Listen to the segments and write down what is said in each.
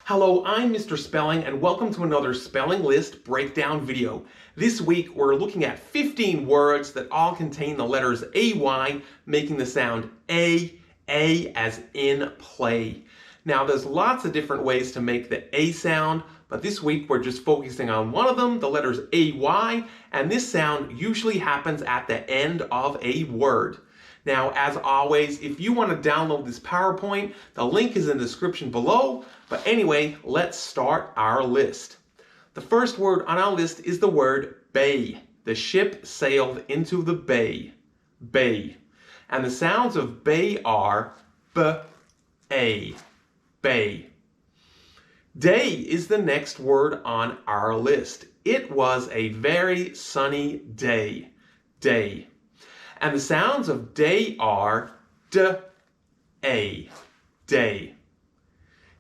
Hello, I'm Mr. Spelling and welcome to another spelling list breakdown video. This week we're looking at 15 words that all contain the letters AY, making the sound A as in play. Now there's lots of different ways to make the A sound, but this week we're just focusing on one of them, the letters AY, and this sound usually happens at the end of a word. Now, as always, if you want to download this PowerPoint, the link is in the description below. But anyway, let's start our list. The first word on our list is the word bay. The ship sailed into the bay. Bay. And the sounds of bay are B-A. Bay. Day is the next word on our list. It was a very sunny day. Day. And the sounds of day are D-A. Day.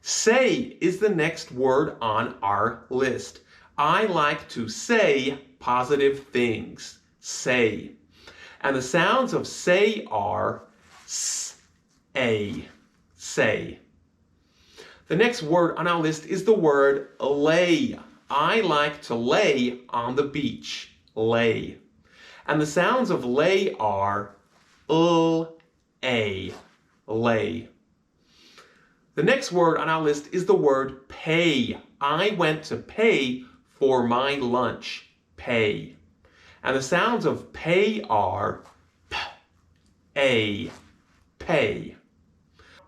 Say is the next word on our list. I like to say positive things. Say. And the sounds of say are S-A. Say. The next word on our list is the word lay. I like to lay on the beach. Lay. And the sounds of lay are L-A. Lay. The next word on our list is the word pay. I went to pay for my lunch. Pay. And the sounds of pay are P-A. Pay.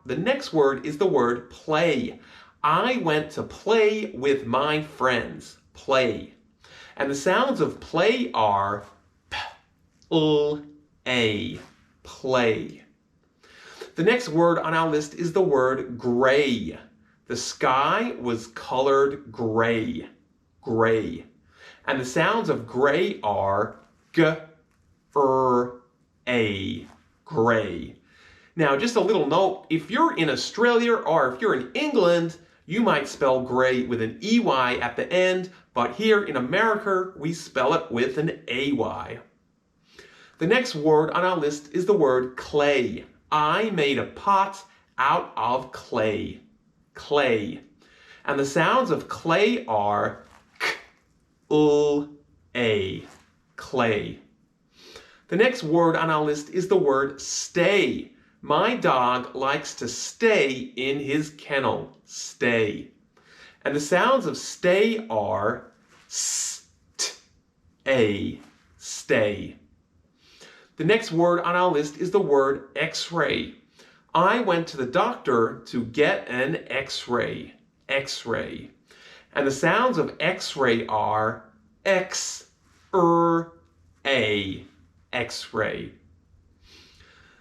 The next word is the word play. I went to play with my friends. Play. And the sounds of play are P-L-A. Play. The next word on our list is the word gray. The sky was colored gray. Gray. And the sounds of gray are G-R-A. Gray. Now, just a little note, if you're in Australia or if you're in England, you might spell gray with an E-Y at the end, but here in America, we spell it with an A-Y. The next word on our list is the word clay. I made a pot out of clay. Clay. And the sounds of clay are K-L-A. Clay. The next word on our list is the word stay. My dog likes to stay in his kennel. Stay. And the sounds of stay are S-T-A. Stay. The next word on our list is the word X-ray. I went to the doctor to get an X-ray. X-ray. And the sounds of X-ray are X-R-A. X-ray.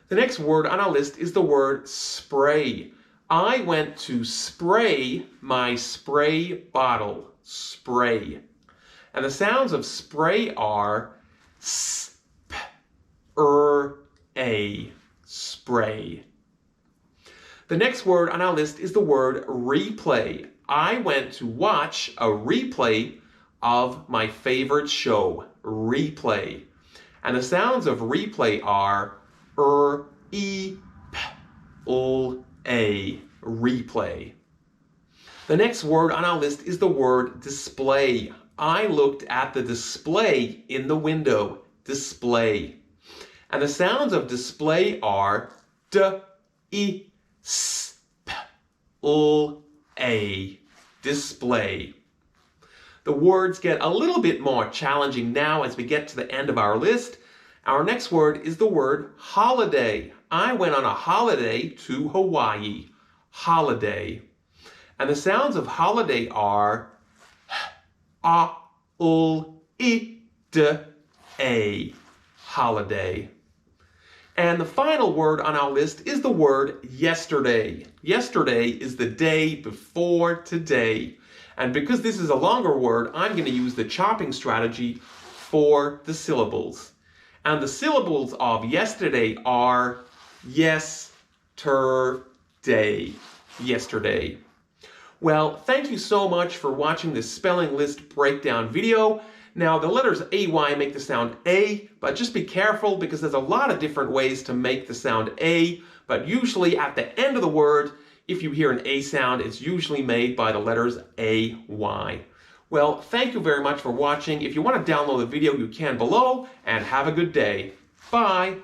The next word on our list is the word spray. I went to spray my spray bottle. Spray. And the sounds of spray are S-P-R-A. Spray. The next word on our list is the word replay. I went to watch a replay of my favorite show. Replay. And the sounds of replay are R-E-P-L-A. Replay. The next word on our list is the word display. I looked at the display in the window. Display. And the sounds of display are D-E-S-P-L-A. Display. The words get a little bit more challenging now as we get to the end of our list. Our next word is the word holiday. I went on a holiday to Hawaii. Holiday. And the sounds of holiday are H-A-L-I-D-A. Holiday. And the final word on our list is the word yesterday. Yesterday is the day before today. And because this is a longer word, I'm going to use the chopping strategy for the syllables. And the syllables of yesterday are yes-ter-day. Yesterday. Well, thank you so much for watching this spelling list breakdown video. Now, the letters AY make the sound A, but just be careful because there's a lot of different ways to make the sound A, but usually at the end of the word, If you hear an A sound, it's usually made by the letters A-Y. Well, thank you very much for watching. If you want to download the video, you can below, and have a good day. Bye.